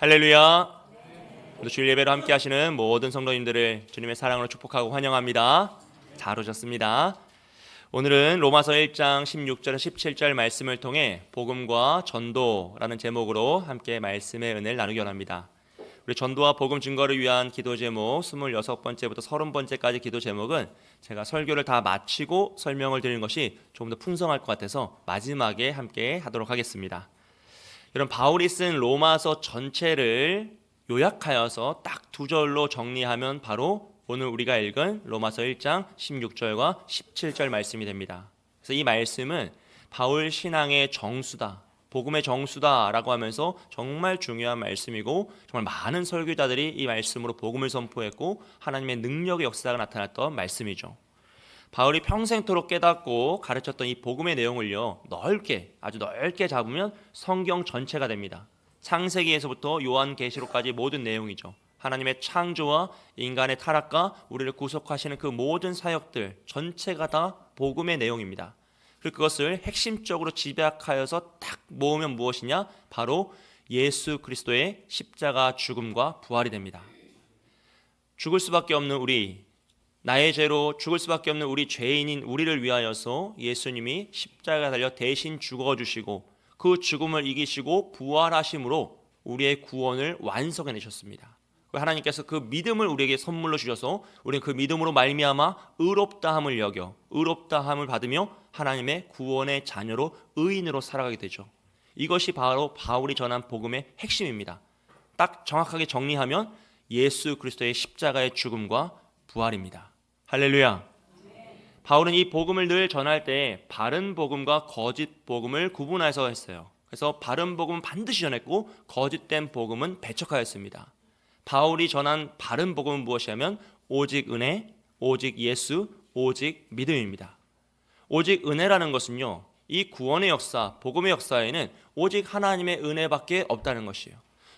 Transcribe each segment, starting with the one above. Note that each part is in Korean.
할렐루야. 오늘 주일 예배로 함께 하시는 모든 성도님들을 주님의 사랑으로 축복하고 환영합니다. 잘 오셨습니다. 오늘은 로마서 1장 16절 17절 말씀을 통해 복음과 전도라는 제목으로 함께 말씀의 은혜를 나누기 원합니다. 우리 전도와 복음 증거를 위한 기도 제목 26번째부터 30번째까지 기도 제목은 제가 설교를 다 마치고 설명을 드리는 것이 조금 더 풍성할 것 같아서 마지막에 함께 하도록 하겠습니다. 여러분, 바울이 쓴 로마서 전체를 요약하여서 딱 두 절로 정리하면 바로 오늘 우리가 읽은 로마서 1장 16절과 17절 말씀이 됩니다. 그래서 이 말씀은 바울 신앙의 정수다, 복음의 정수다라고 하면서 정말 중요한 말씀이고, 정말 많은 설교자들이 이 말씀으로 복음을 선포했고 하나님의 능력의 역사가 나타났던 말씀이죠. 바울이 평생토록 깨닫고 가르쳤던 이 복음의 내용을요, 아주 넓게 잡으면 성경 전체가 됩니다. 창세기에서부터 요한계시록까지 모든 내용이죠. 하나님의 창조와 인간의 타락과 우리를 구속하시는 그 모든 사역들 전체가 다 복음의 내용입니다. 그리고 그것을 핵심적으로 집약하여서 딱 모으면 무엇이냐? 바로 예수 그리스도의 십자가 죽음과 부활이 됩니다. 죽을 수밖에 없는 우리, 나의 죄로 죽을 수밖에 없는 우리 죄인인 우리를 위하여서 예수님이 십자가에 달려 대신 죽어주시고 그 죽음을 이기시고 부활하심으로 우리의 구원을 완성해내셨습니다. 하나님께서 그 믿음을 우리에게 선물로 주셔서 우리는 그 믿음으로 말미암아 의롭다함을 여겨 의롭다함을 받으며 하나님의 구원의 자녀로 의인으로 살아가게 되죠. 이것이 바로 바울이 전한 복음의 핵심입니다. 딱 정확하게 정리하면 예수 그리스도의 십자가의 죽음과 부활입니다. 할렐루야. 바울은 이 복음을 늘 전할 때 바른 복음과 거짓 복음을 구분해서 했어요. 그래서 바른 복음은 반드시 전했고 거짓된 복음은 배척하였습니다. 바울이 전한 바른 복음은 무엇이냐면 오직 은혜, 오직 예수, 오직 믿음입니다. 오직 은혜라는 것은요, 이 구원의 역사, 복음의 역사에는 오직 하나님의 은혜밖에 없다는 것이에요.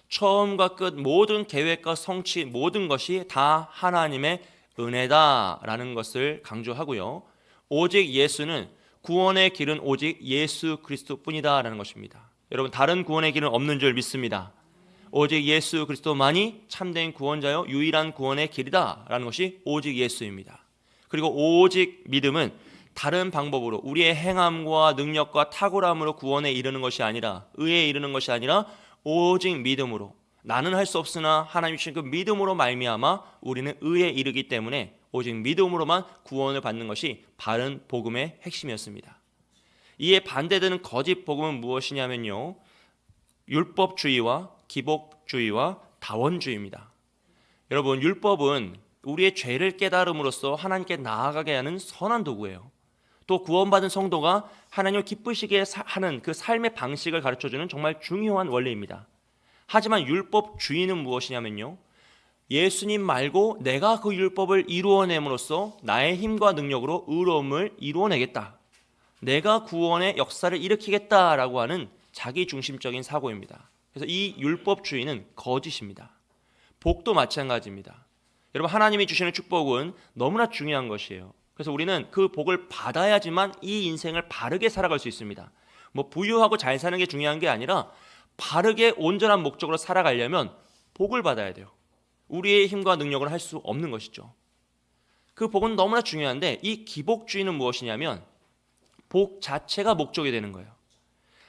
처음과 끝 모든 계획과 성취 모든 것이 다 하나님의 은혜다라는 것을 강조하고요. 오직 예수는 구원의 길은 오직 예수 그리스도뿐이다라는 것입니다. 여러분, 다른 구원의 길은 없는 줄 믿습니다. 오직 예수 그리스도만이 참된 구원자요 유일한 구원의 길이다라는 것이 오직 예수입니다. 그리고 오직 믿음은 다른 방법으로 우리의 행함과 능력과 탁월함으로 구원에 이르는 것이 아니라, 의에 이르는 것이 아니라 오직 믿음으로, 나는 할 수 없으나 하나님 주신 그 믿음으로 말미암아 우리는 의에 이르기 때문에 오직 믿음으로만 구원을 받는 것이 바른 복음의 핵심이었습니다. 이에 반대되는 거짓 복음은 무엇이냐면요, 율법주의와 기복주의와 다원주의입니다. 여러분, 율법은 우리의 죄를 깨달음으로써 하나님께 나아가게 하는 선한 도구예요. 또 구원받은 성도가 하나님을 기쁘시게 하는 그 삶의 방식을 가르쳐주는 정말 중요한 원리입니다. 하지만 율법주의는 무엇이냐면요, 예수님 말고 내가 그 율법을 이루어냄으로써 나의 힘과 능력으로 의로움을 이루어내겠다, 내가 구원의 역사를 일으키겠다라고 하는 자기중심적인 사고입니다. 그래서 이 율법주의는 거짓입니다. 복도 마찬가지입니다. 여러분, 하나님이 주시는 축복은 너무나 중요한 것이에요. 그래서 우리는 그 복을 받아야지만 이 인생을 바르게 살아갈 수 있습니다. 부유하고 잘 사는 게 중요한 게 아니라 바르게 온전한 목적으로 살아가려면 복을 받아야 돼요. 우리의 힘과 능력으로 할 수 없는 것이죠. 그 복은 너무나 중요한데, 이 기복주의는 무엇이냐면 복 자체가 목적이 되는 거예요.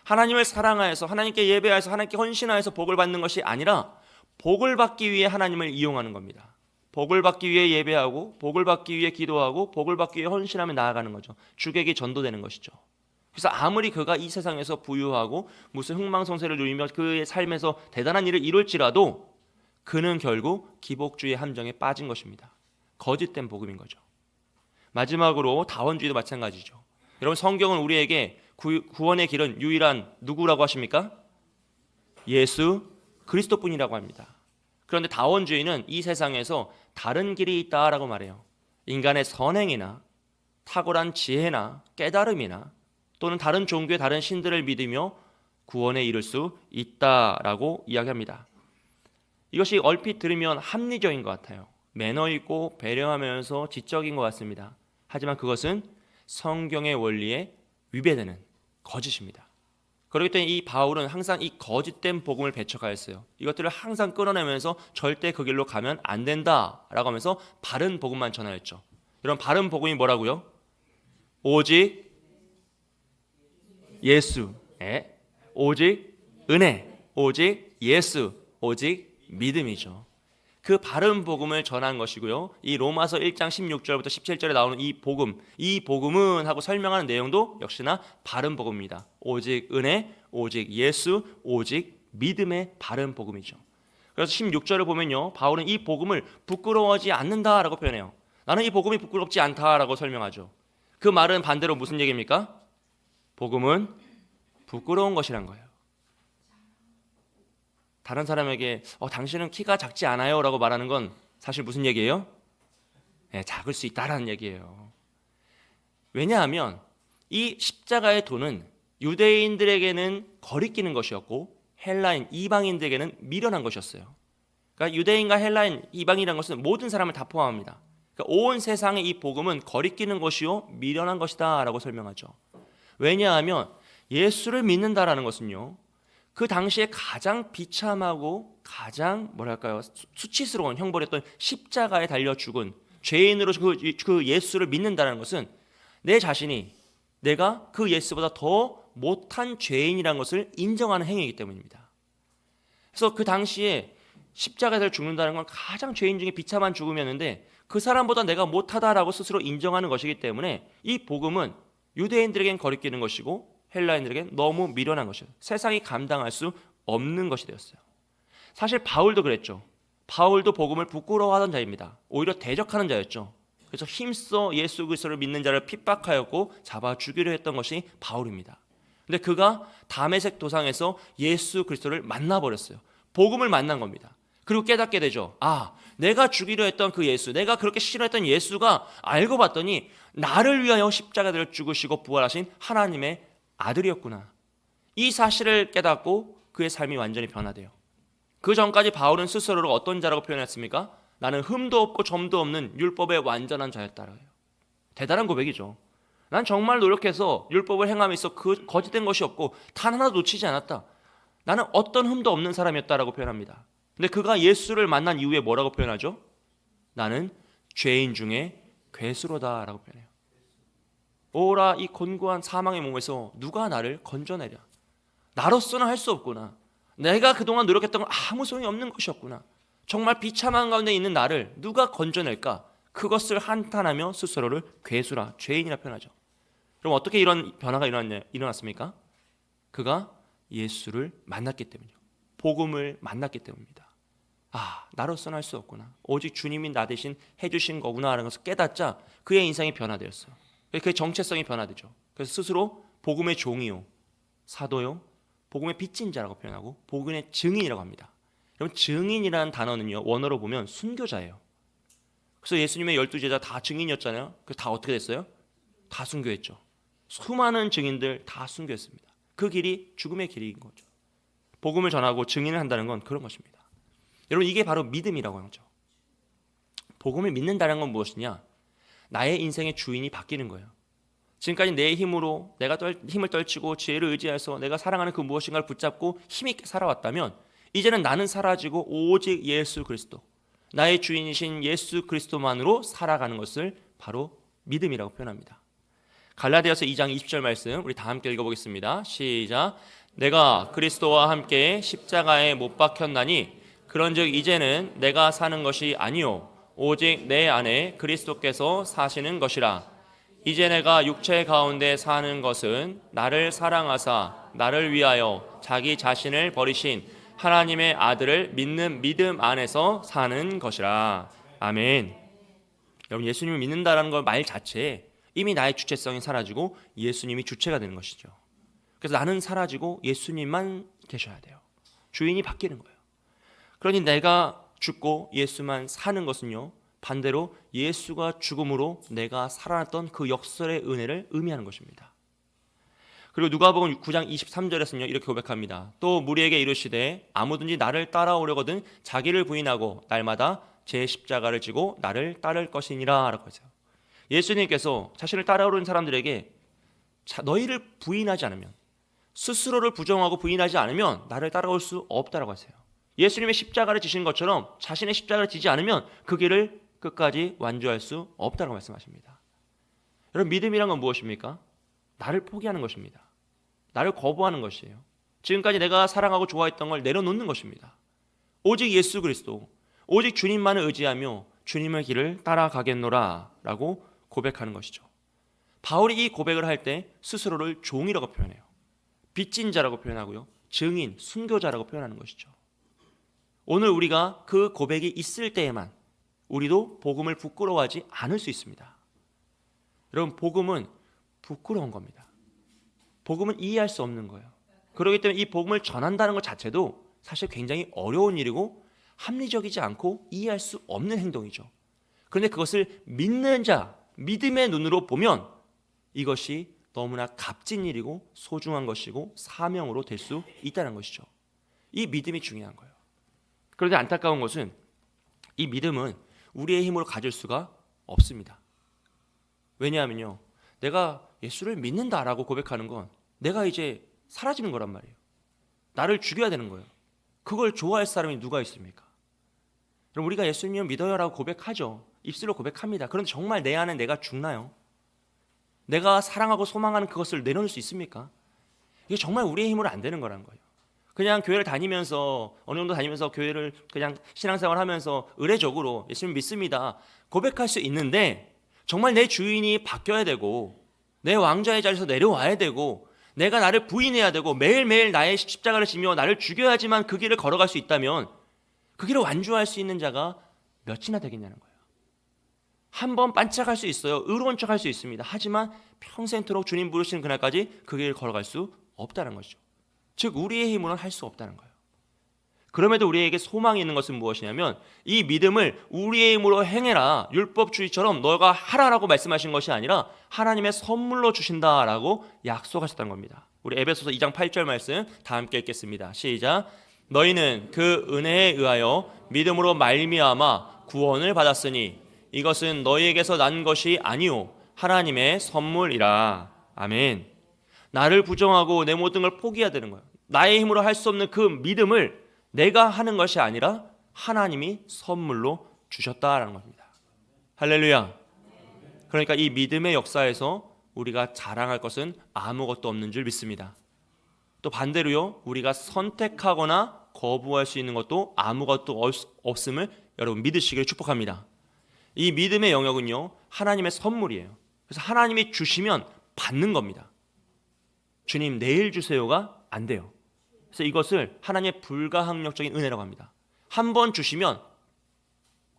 하나님을 사랑하여서 하나님께 예배하여서 하나님께 헌신하여서 복을 받는 것이 아니라 복을 받기 위해 하나님을 이용하는 겁니다. 복을 받기 위해 예배하고 복을 받기 위해 기도하고 복을 받기 위해 헌신하며 나아가는 거죠. 주객이 전도되는 것이죠. 그래서 아무리 그가 이 세상에서 부유하고 무슨 흥망성쇠를 누리며 그의 삶에서 대단한 일을 이룰지라도 그는 결국 기복주의의 함정에 빠진 것입니다. 거짓된 복음인 거죠. 마지막으로 다원주의도 마찬가지죠. 여러분, 성경은 우리에게 구원의 길은 유일한 누구라고 하십니까? 예수 그리스도뿐이라고 합니다. 그런데 다원주의는 이 세상에서 다른 길이 있다라고 말해요. 인간의 선행이나 탁월한 지혜나 깨달음이나 또는 다른 종교의 다른 신들을 믿으며 구원에 이를 수 있다라고 이야기합니다. 이것이 얼핏 들으면 합리적인 것 같아요. 매너 있고 배려하면서 지적인 것 같습니다. 하지만 그것은 성경의 원리에 위배되는 거짓입니다. 그렇기 때문에 이 바울은 항상 이 거짓된 복음을 배척하였어요. 이것들을 항상 끊어내면서 절대 그 길로 가면 안 된다라고 하면서 바른 복음만 전하였죠. 이런 바른 복음이 뭐라고요? 오직 예수, 오직 은혜, 오직 예수, 오직 믿음이죠. 그 바른 복음을 전한 것이고요. 이 로마서 1장 16절부터 17절에 나오는 이 복음은 하고 설명하는 내용도 역시나 바른 복음입니다. 오직 은혜, 오직 예수, 오직 믿음의 바른 복음이죠. 그래서 16절을 보면요, 바울은 이 복음을 부끄러워하지 않는다라고 표현해요. 나는 이 복음이 부끄럽지 않다라고 설명하죠. 그 말은 반대로 무슨 얘기입니까? 복음은 부끄러운 것이란 거예요. 다른 사람에게 당신은 키가 작지 않아요 라고 말하는 건 사실 무슨 얘기예요? 작을 수 있다라는 얘기예요. 왜냐하면 이 십자가의 도는 유대인들에게는 거리끼는 것이었고 헬라인, 이방인들에게는 미련한 것이었어요. 그러니까 유대인과 헬라인, 이방인이라는 것은 모든 사람을 다 포함합니다. 그러니까 온 세상의 이 복음은 거리끼는 것이요 미련한 것이다 라고 설명하죠. 왜냐하면 예수를 믿는다라는 것은요, 그 당시에 가장 비참하고 가장 수치스러운 형벌이었던 십자가에 달려 죽은 죄인으로 그 예수를 믿는다는 것은 내 자신이 내가 그 예수보다 더 못한 죄인이라는 것을 인정하는 행위이기 때문입니다. 그래서 그 당시에 십자가에 달려 죽는다는 건 가장 죄인 중에 비참한 죽음이었는데 그 사람보다 내가 못하다라고 스스로 인정하는 것이기 때문에 이 복음은 유대인들에겐 거리끼는 것이고 헬라인들에겐 너무 미련한 것이에요. 세상이 감당할 수 없는 것이 되었어요. 사실 바울도 그랬죠. 바울도 복음을 부끄러워하던 자입니다. 오히려 대적하는 자였죠. 그래서 힘써 예수 그리스도를 믿는 자를 핍박하였고 잡아 죽이려 했던 것이 바울입니다. 근데 그가 다메섹 도상에서 예수 그리스도를 만나버렸어요. 복음을 만난 겁니다. 그리고 깨닫게 되죠. 내가 죽이려 했던 그 예수, 내가 그렇게 싫어했던 예수가 알고 봤더니 나를 위하여 십자가를 죽으시고 부활하신 하나님의 아들이었구나. 이 사실을 깨닫고 그의 삶이 완전히 변화돼요. 그 전까지 바울은 스스로를 어떤 자라고 표현했습니까? 나는 흠도 없고 점도 없는 율법의 완전한 자였다라고 해요. 대단한 고백이죠. 난 정말 노력해서 율법을 행함에 있어 그 거짓된 것이 없고 단 하나 놓치지 않았다. 나는 어떤 흠도 없는 사람이었다라고 표현합니다. 근데 그가 예수를 만난 이후에 뭐라고 표현하죠? 나는 죄인 중에 괴수로다라고 표현해요. 오라 이 곤고한 사망의 몸에서 누가 나를 건져내랴. 나로서는 할 수 없구나. 내가 그동안 노력했던 건 아무 소용이 없는 것이었구나. 정말 비참한 가운데 있는 나를 누가 건져낼까? 그것을 한탄하며 스스로를 괴수라, 죄인이라 표현하죠. 그럼 어떻게 이런 변화가 일어났습니까? 그가 예수를 만났기 때문이요. 복음을 만났기 때문입니다. 나로서는 할 수 없구나. 오직 주님이 나 대신 해주신 거구나라는 것을 깨닫자 그의 인생이 변화되었어요. 그의 정체성이 변화되죠. 그래서 스스로 복음의 종이요, 사도요, 복음의 빚진 자라고 표현하고 복음의 증인이라고 합니다. 여러분, 증인이라는 단어는요, 원어로 보면 순교자예요. 그래서 예수님의 12제자 다 증인이었잖아요. 그래서 다 어떻게 됐어요? 다 순교했죠. 수많은 증인들 다 순교했습니다. 그 길이 죽음의 길인 거죠. 복음을 전하고 증인을 한다는 건 그런 것입니다. 여러분, 이게 바로 믿음이라고 하죠. 복음을 믿는다는 건 무엇이냐? 나의 인생의 주인이 바뀌는 거예요. 지금까지 내 힘으로 내가 힘을 떨치고 지혜를 의지해서 내가 사랑하는 그 무엇인가를 붙잡고 힘있게 살아왔다면 이제는 나는 사라지고 오직 예수 그리스도, 나의 주인이신 예수 그리스도만으로 살아가는 것을 바로 믿음이라고 표현합니다. 갈라디아서 2장 20절 말씀 우리 다 함께 읽어보겠습니다. 시작. 내가 그리스도와 함께 십자가에 못 박혔나니 그런즉 이제는 내가 사는 것이 아니요 오직 내 안에 그리스도께서 사시는 것이라. 이제 내가 육체 가운데 사는 것은 나를 사랑하사 나를 위하여 자기 자신을 버리신 하나님의 아들을 믿는 믿음 안에서 사는 것이라. 아멘. 여러분, 예수님을 믿는다라는 걸 말 자체에 이미 나의 주체성이 사라지고 예수님이 주체가 되는 것이죠. 그래서 나는 사라지고 예수님만 계셔야 돼요. 주인이 바뀌는 거예요. 그러니 내가 죽고 예수만 사는 것은요, 반대로 예수가 죽음으로 내가 살아났던 그 역설의 은혜를 의미하는 것입니다. 그리고 누가복음 9장 23절에서는요 이렇게 고백합니다. 또 무리에게 이르시되 아무든지 나를 따라오려거든 자기를 부인하고 날마다 제 십자가를 지고 나를 따를 것이니라 라고 하세요. 예수님께서 자신을 따라오는 사람들에게 너희를 부인하지 않으면, 스스로를 부정하고 부인하지 않으면 나를 따라올 수 없다라고 하세요. 예수님의 십자가를 지신 것처럼 자신의 십자가를 지지 않으면 그 길을 끝까지 완주할 수 없다고 말씀하십니다. 여러분, 믿음이란 건 무엇입니까? 나를 포기하는 것입니다. 나를 거부하는 것이에요. 지금까지 내가 사랑하고 좋아했던 걸 내려놓는 것입니다. 오직 예수 그리스도, 오직 주님만을 의지하며 주님의 길을 따라가겠노라 라고 고백하는 것이죠. 바울이 이 고백을 할 때 스스로를 종이라고 표현해요. 빚진 자라고 표현하고요, 증인, 순교자라고 표현하는 것이죠. 오늘 우리가 그 고백이 있을 때에만 우리도 복음을 부끄러워하지 않을 수 있습니다. 여러분, 복음은 부끄러운 겁니다. 복음은 이해할 수 없는 거예요. 그렇기 때문에 이 복음을 전한다는 것 자체도 사실 굉장히 어려운 일이고 합리적이지 않고 이해할 수 없는 행동이죠. 그런데 그것을 믿는 자, 믿음의 눈으로 보면 이것이 너무나 값진 일이고 소중한 것이고 사명으로 될 수 있다는 것이죠. 이 믿음이 중요한 거예요. 그런데 안타까운 것은 이 믿음은 우리의 힘으로 가질 수가 없습니다. 왜냐하면요, 내가 예수를 믿는다라고 고백하는 건 내가 이제 사라지는 거란 말이에요. 나를 죽여야 되는 거예요. 그걸 좋아할 사람이 누가 있습니까? 그럼 우리가 예수님을 믿어요라고 고백하죠. 입술로 고백합니다. 그런데 정말 내 안에 내가 죽나요? 내가 사랑하고 소망하는 그것을 내려놓을 수 있습니까? 이게 정말 우리의 힘으로 안 되는 거란 거예요. 그냥 교회를 다니면서 어느 정도 다니면서 교회를 그냥 신앙생활 하면서 의례적으로 예수님 믿습니다 고백할 수 있는데, 정말 내 주인이 바뀌어야 되고 내 왕좌의 자리에서 내려와야 되고 내가 나를 부인해야 되고 매일매일 나의 십자가를 지며 나를 죽여야지만 그 길을 걸어갈 수 있다면 그 길을 완주할 수 있는 자가 몇이나 되겠냐는 거예요. 한 번 반짝할 수 있어요. 의로운 척할 수 있습니다. 하지만 평생토록 주님 부르시는 그날까지 그 길을 걸어갈 수 없다는 것이죠. 즉 우리의 힘으로는 할 수 없다는 거예요. 그럼에도 우리에게 소망이 있는 것은 무엇이냐면 이 믿음을 우리의 힘으로 행해라, 율법주의처럼 너가 하라라고 말씀하신 것이 아니라 하나님의 선물로 주신다라고 약속하셨다는 겁니다. 우리 에베소서 2장 8절 말씀 다 함께 읽겠습니다. 시작. 너희는 그 은혜에 의하여 믿음으로 말미암아 구원을 받았으니 이것은 너희에게서 난 것이 아니오 하나님의 선물이라. 아멘. 나를 부정하고 내 모든 걸 포기해야 되는 거예요. 나의 힘으로 할 수 없는 그 믿음을 내가 하는 것이 아니라 하나님이 선물로 주셨다라는 겁니다. 할렐루야. 그러니까 이 믿음의 역사에서 우리가 자랑할 것은 아무것도 없는 줄 믿습니다. 또 반대로요, 우리가 선택하거나 거부할 수 있는 것도 아무것도 없음을 여러분 믿으시기를 축복합니다. 이 믿음의 영역은요, 하나님의 선물이에요. 그래서 하나님이 주시면 받는 겁니다. 주님 내일 주세요가 안 돼요. 그래서 이것을 하나님의 불가항력적인 은혜라고 합니다. 한 번 주시면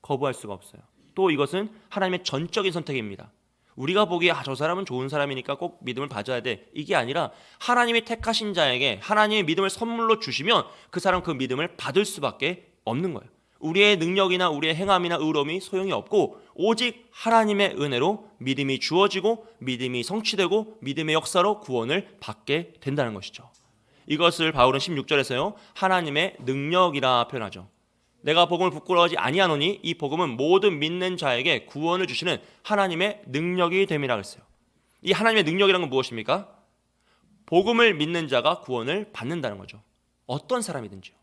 거부할 수가 없어요. 또 이것은 하나님의 전적인 선택입니다. 우리가 보기에 저 사람은 좋은 사람이니까 꼭 믿음을 받아야 돼, 이게 아니라 하나님이 택하신 자에게 하나님의 믿음을 선물로 주시면 그 사람 그 믿음을 받을 수밖에 없는 거예요. 우리의 능력이나 우리의 행함이나 의로움이 소용이 없고 오직 하나님의 은혜로 믿음이 주어지고 믿음이 성취되고 믿음의 역사로 구원을 받게 된다는 것이죠. 이것을 바울은 16절에서요 하나님의 능력이라 표현하죠. 내가 복음을 부끄러워하지 아니하노니 이 복음은 모든 믿는 자에게 구원을 주시는 하나님의 능력이 됨이라 그랬어요. 이 하나님의 능력이란 건 무엇입니까? 복음을 믿는 자가 구원을 받는다는 거죠. 어떤 사람이든지요.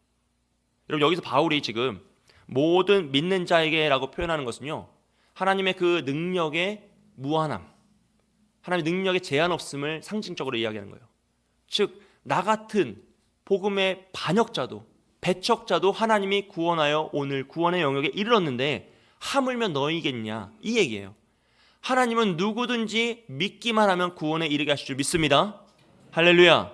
여러분, 여기서 바울이 지금 모든 믿는 자에게라고 표현하는 것은요, 하나님의 그 능력의 무한함, 하나님의 능력의 제한 없음을 상징적으로 이야기하는 거예요. 즉 나 같은 복음의 반역자도 배척자도 하나님이 구원하여 오늘 구원의 영역에 이르렀는데 하물며 너희겠냐, 이 얘기예요. 하나님은 누구든지 믿기만 하면 구원에 이르게 하실 줄 믿습니다. 할렐루야.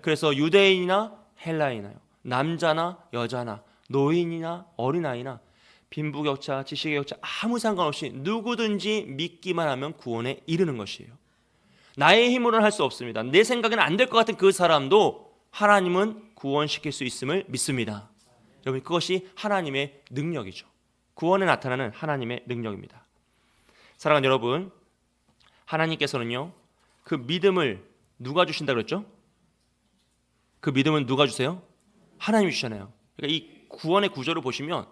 그래서 유대인이나 헬라인이나요, 남자나 여자나 노인이나 어린아이나 빈부격차, 지식의 격차 아무 상관없이 누구든지 믿기만 하면 구원에 이르는 것이에요. 나의 힘으로는 할 수 없습니다. 내 생각에는 안 될 것 같은 그 사람도 하나님은 구원시킬 수 있음을 믿습니다. 여러분, 그것이 하나님의 능력이죠. 구원에 나타나는 하나님의 능력입니다. 사랑하는 여러분, 하나님께서는요 그 믿음을 누가 주신다 그랬죠? 그 믿음은 누가 주세요? 하나님이 주시잖아요. 그러니까 이 구원의 구조를 보시면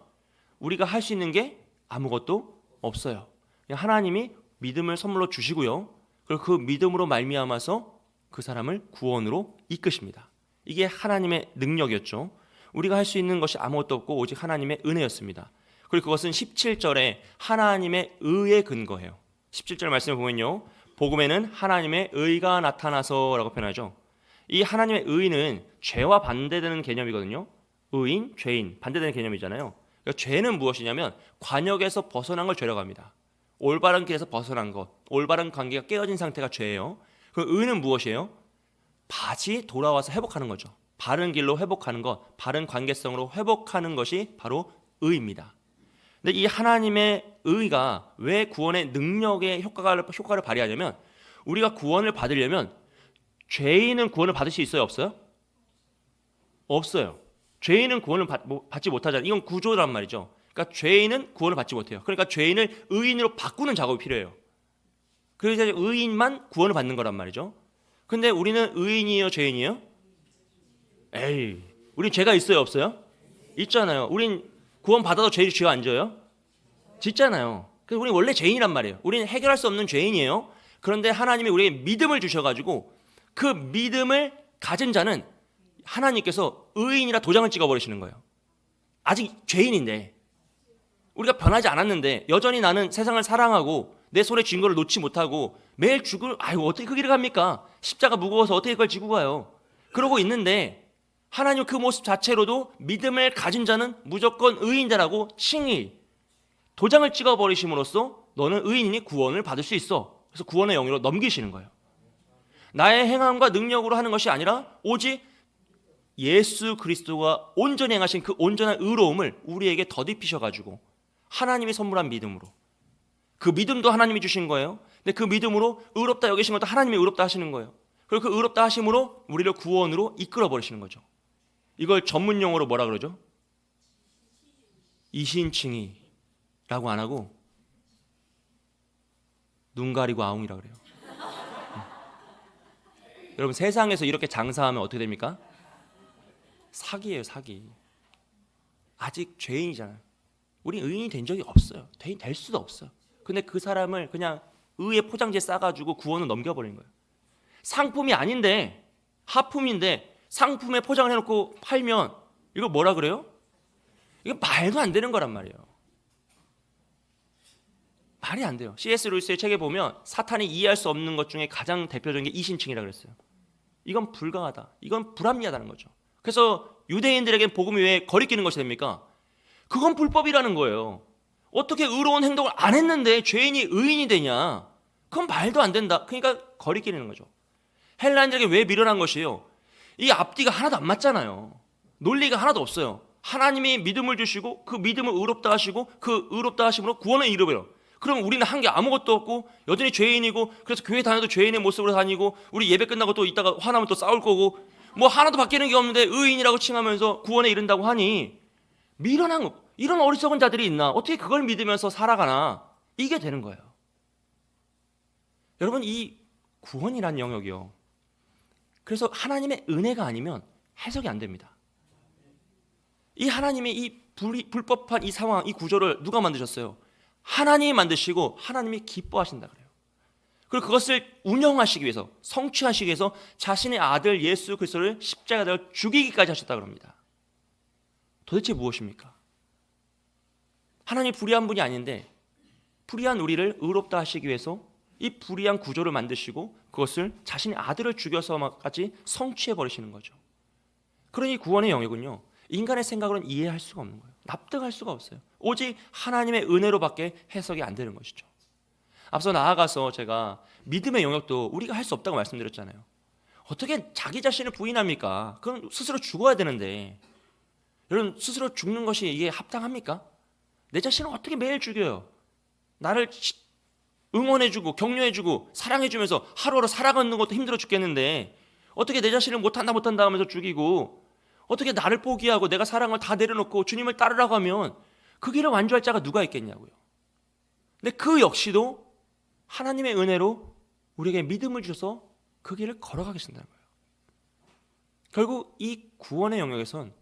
우리가 할 수 있는 게 아무것도 없어요. 그냥 하나님이 믿음을 선물로 주시고요, 그리고 그 믿음으로 말미암아서 그 사람을 구원으로 이끄십니다. 이게 하나님의 능력이었죠. 우리가 할 수 있는 것이 아무것도 없고 오직 하나님의 은혜였습니다. 그리고 그것은 17절에 하나님의 의에 근거해요. 17절 말씀을 보면요, 복음에는 하나님의 의가 나타나서 라고 표현하죠. 이 하나님의 의는 죄와 반대되는 개념이거든요. 의인, 죄인, 반대되는 개념이잖아요. 그러니까 죄는 무엇이냐면 관역에서 벗어난 걸 죄라고 합니다. 올바른 길에서 벗어난 것, 올바른 관계가 깨어진 상태가 죄예요. 그 의는 무엇이에요? 다시 돌아와서 회복하는 거죠. 바른 길로 회복하는 것, 바른 관계성으로 회복하는 것이 바로 의입니다. 근데 이 하나님의 의가 왜 구원의 능력의 효과를 발휘하냐면, 우리가 구원을 받으려면 죄인은 구원을 받을 수 있어요, 없어요? 없어요. 죄인은 구원을 받지 못하잖아요. 이건 구조란 말이죠. 그러니까 죄인은 구원을 받지 못해요. 그러니까 죄인을 의인으로 바꾸는 작업이 필요해요. 그래서 의인만 구원을 받는 거란 말이죠. 근데 우리는 의인이에요, 죄인이에요? 에이, 우린 죄가 있어요, 없어요? 있잖아요. 우린 구원 받아도 죄가 안 져요? 짓잖아요. 그래서 우린 원래 죄인이란 말이에요. 우리는 해결할 수 없는 죄인이에요. 그런데 하나님이 우리에게 믿음을 주셔가지고 그 믿음을 가진 자는 하나님께서 의인이라 도장을 찍어버리시는 거예요. 아직 죄인인데, 우리가 변하지 않았는데 여전히 나는 세상을 사랑하고 내 손에 쥔 거를 놓지 못하고 매일 아이고 어떻게 그 길을 갑니까? 십자가 무거워서 어떻게 그걸 지고 가요? 그러고 있는데 하나님 그 모습 자체로도 믿음을 가진 자는 무조건 의인자라고 칭의, 도장을 찍어버리심으로써 너는 의인이니 구원을 받을 수 있어. 그래서 구원의 영역으로 넘기시는 거예요. 나의 행함과 능력으로 하는 것이 아니라 오직 예수 그리스도가 온전히 행하신 그 온전한 의로움을 우리에게 덧입히셔가지고 하나님이 선물한 믿음으로, 그 믿음도 하나님이 주신 거예요. 근데 그 믿음으로 의롭다 여기신 것도 하나님이 의롭다 하시는 거예요. 그리고 그 의롭다 하심으로 우리를 구원으로 이끌어 버리시는 거죠. 이걸 전문 용어로 뭐라 그러죠? 이신칭의라고 안 하고 눈 가리고 아웅이라 그래요. 여러분, 세상에서 이렇게 장사하면 어떻게 됩니까? 사기예요, 사기. 아직 죄인이잖아요. 우리 의인이 된 적이 없어요. 될 수도 없어요. 근데 그 사람을 그냥 의의 포장지에 싸가지고 구원을 넘겨버리는 거예요. 상품이 아닌데, 하품인데 상품에 포장을 해놓고 팔면 이거 뭐라 그래요? 이거 말도 안 되는 거란 말이에요. 말이 안 돼요. C.S. 루이스의 책에 보면 사탄이 이해할 수 없는 것 중에 가장 대표적인 게 이신칭이라고 그랬어요. 이건 불가하다. 이건 불합리하다는 거죠. 그래서 유대인들에겐 복음이 왜 거리끼는 것이 됩니까? 그건 불법이라는 거예요. 어떻게 의로운 행동을 안 했는데 죄인이 의인이 되냐? 그건 말도 안 된다. 그러니까 거리끼는 거죠. 헬라인들에게 왜 미련한 것이에요? 이 앞뒤가 하나도 안 맞잖아요. 논리가 하나도 없어요. 하나님이 믿음을 주시고 그 믿음을 의롭다 하시고 그 의롭다 하심으로 구원을 이루어요. 그럼 우리는 한 게 아무것도 없고 여전히 죄인이고, 그래서 교회 다녀도 죄인의 모습으로 다니고, 우리 예배 끝나고 또 이따가 화나면 또 싸울 거고, 뭐 하나도 바뀌는 게 없는데 의인이라고 칭하면서 구원에 이른다고 하니 미련한 거, 이런 어리석은 자들이 있나? 어떻게 그걸 믿으면서 살아가나? 이게 되는 거예요. 여러분, 이 구원이란 영역이요, 그래서 하나님의 은혜가 아니면 해석이 안 됩니다. 이 하나님의 이 불법한 이 상황, 이 구조를 누가 만드셨어요? 하나님이 만드시고 하나님이 기뻐하신다 그래요. 그리고 그것을 운영하시기 위해서, 성취하시기 위해서 자신의 아들 예수 그리스도를 십자가에 죽이기까지 하셨다 그럽니다. 도대체 무엇입니까? 하나님이 불의한 분이 아닌데 불의한 우리를 의롭다 하시기 위해서 이 불의한 구조를 만드시고 그것을 자신의 아들을 죽여서까지 성취해 버리시는 거죠. 그러니 구원의 영역은요, 인간의 생각으로는 이해할 수가 없는 거예요. 납득할 수가 없어요. 오직 하나님의 은혜로밖에 해석이 안 되는 것이죠. 앞서 나아가서 제가 믿음의 영역도 우리가 할 수 없다고 말씀드렸잖아요. 어떻게 자기 자신을 부인합니까? 그럼 스스로 죽어야 되는데, 여러분, 스스로 죽는 것이 이게 합당합니까? 내 자신을 어떻게 매일 죽여요? 나를 응원해주고 격려해주고 사랑해주면서 하루하루 살아가는 것도 힘들어 죽겠는데 어떻게 내 자신을 못한다 하면서 죽이고, 어떻게 나를 포기하고 내가 사랑을 다 내려놓고 주님을 따르라고 하면 그 길을 완주할 자가 누가 있겠냐고요. 근데 그 역시도 하나님의 은혜로 우리에게 믿음을 주셔서 그 길을 걸어가게 하신다는 거예요. 결국 이 구원의 영역에선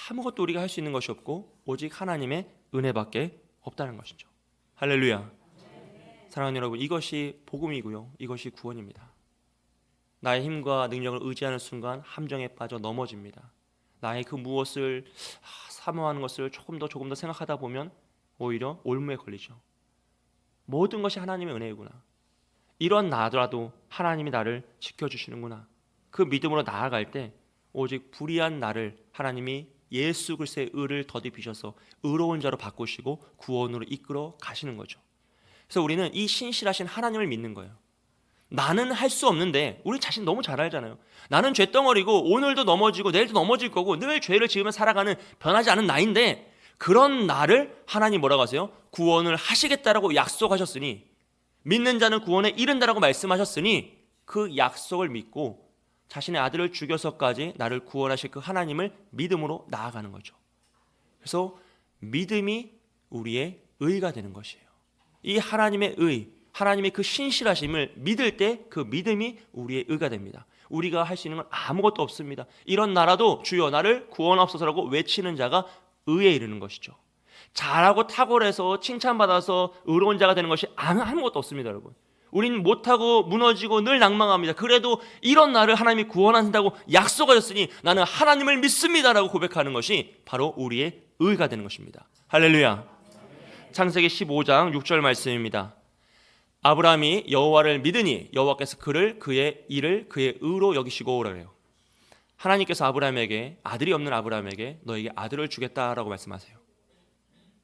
아무것도 우리가 할 수 있는 것이 없고 오직 하나님의 은혜밖에 없다는 것이죠. 할렐루야. 사랑하는 여러분, 이것이 복음이고요, 이것이 구원입니다. 나의 힘과 능력을 의지하는 순간 함정에 빠져 넘어집니다. 나의 그 무엇을 사모하는 것을 조금 더 생각하다 보면 오히려 올무에 걸리죠. 모든 것이 하나님의 은혜이구나. 이런 나더라도 하나님이 나를 지켜주시는구나. 그 믿음으로 나아갈 때 오직 불의한 나를 하나님이 예수 그리스도의 의를 더디비셔서 의로운 자로 바꾸시고 구원으로 이끌어 가시는 거죠. 그래서 우리는 이 신실하신 하나님을 믿는 거예요. 나는 할 수 없는데, 우리 자신 너무 잘 알잖아요. 나는 죄덩어리고 오늘도 넘어지고 내일도 넘어질 거고 늘 죄를 지으며 살아가는 변하지 않은 나인데, 그런 나를 하나님 뭐라고 하세요? 구원을 하시겠다라고 약속하셨으니, 믿는 자는 구원에 이른다라고 말씀하셨으니 그 약속을 믿고 자신의 아들을 죽여서까지 나를 구원하실 그 하나님을 믿음으로 나아가는 거죠. 그래서 믿음이 우리의 의가 되는 것이에요. 이 하나님의 의, 하나님의 그 신실하심을 믿을 때 그 믿음이 우리의 의가 됩니다. 우리가 할 수 있는 건 아무것도 없습니다. 이런 나라도 주여 나를 구원하옵소서라고 외치는 자가 의에 이르는 것이죠. 잘하고 탁월해서 칭찬받아서 의로운 자가 되는 것이 아무것도 없습니다, 여러분. 우린 못하고 무너지고 늘 낭망합니다. 그래도 이런 나를 하나님이 구원하신다고 약속하셨으니 나는 하나님을 믿습니다라고 고백하는 것이 바로 우리의 의가 되는 것입니다. 할렐루야. 창세기 15장 6절 말씀입니다. 아브라함이 여호와를 믿으니 여호와께서 그의 일을 그의 의로 여기시고 오라래요. 하나님께서 아브라함에게, 아들이 없는 아브라함에게 너에게 아들을 주겠다라고 말씀하세요.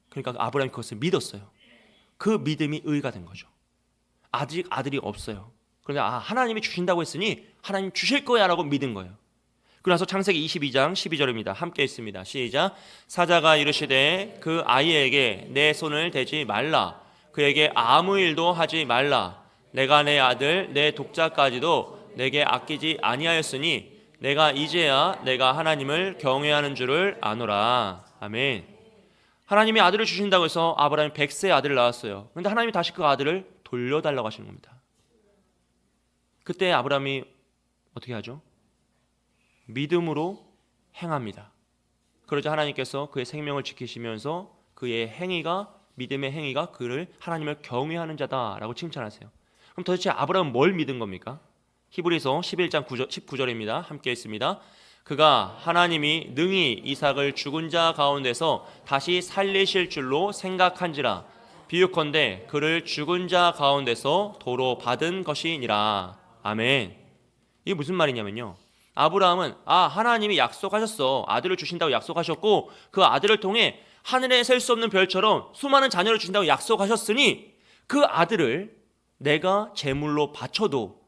그러니까 아브라함이 그것을 믿었어요. 그 믿음이 의가 된 거죠. 아직 아들이 없어요. 그런데 하나님이 주신다고 했으니 하나님 주실 거야 라고 믿은 거예요. 그래서 창세기 22장 12절입니다. 함께 읽습니다. 시작. 사자가 이르시되 그 아이에게 내 손을 대지 말라. 그에게 아무 일도 하지 말라. 내가 내 아들 내 독자까지도 내게 아끼지 아니하였으니 내가 이제야 내가 하나님을 경외하는 줄을 아노라. 아멘. 하나님이 아들을 주신다고 해서 아브라함이 100세의 아들을 낳았어요. 그런데 하나님이 다시 그 아들을 돌려달라고 하시는 겁니다. 그때 아브라함이 어떻게 하죠? 믿음으로 행합니다. 그러자 하나님께서 그의 생명을 지키시면서 그의 행위가, 믿음의 행위가 그를 하나님을 경외하는 자다라고 칭찬하세요. 그럼 도대체 아브라함은 뭘 믿은 겁니까? 히브리서 11장 19절입니다. 함께 읽습니다. 그가 하나님이 능히 이삭을 죽은 자 가운데서 다시 살리실 줄로 생각한지라. 비유컨대 그를 죽은 자 가운데서 도로 받은 것이니라. 아멘. 이게 무슨 말이냐면요, 아브라함은 하나님이 약속하셨어. 아들을 주신다고 약속하셨고 그 아들을 통해 하늘에 셀 수 없는 별처럼 수많은 자녀를 주신다고 약속하셨으니 그 아들을 내가 제물로 바쳐도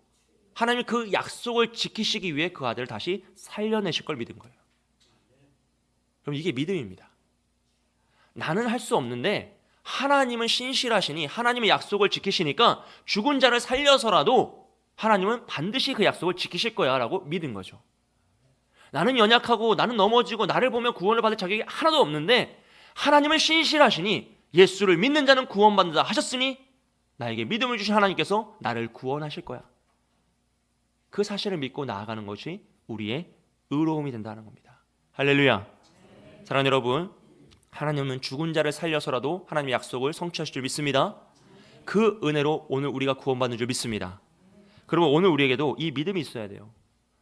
하나님이 그 약속을 지키시기 위해 그 아들을 다시 살려내실 걸 믿은 거예요. 그럼 이게 믿음입니다. 나는 할 수 없는데 하나님은 신실하시니 하나님의 약속을 지키시니까 죽은 자를 살려서라도 하나님은 반드시 그 약속을 지키실 거야 라고 믿은 거죠. 나는 연약하고 나는 넘어지고 나를 보면 구원을 받을 자격이 하나도 없는데 하나님은 신실하시니 예수를 믿는 자는 구원받는다 하셨으니 나에게 믿음을 주신 하나님께서 나를 구원하실 거야. 그 사실을 믿고 나아가는 것이 우리의 의로움이 된다는 겁니다. 할렐루야. 사랑하는 여러분, 하나님은 죽은 자를 살려서라도 하나님의 약속을 성취하실 줄 믿습니다. 그 은혜로 오늘 우리가 구원받는 줄 믿습니다. 그러면 오늘 우리에게도 이 믿음이 있어야 돼요.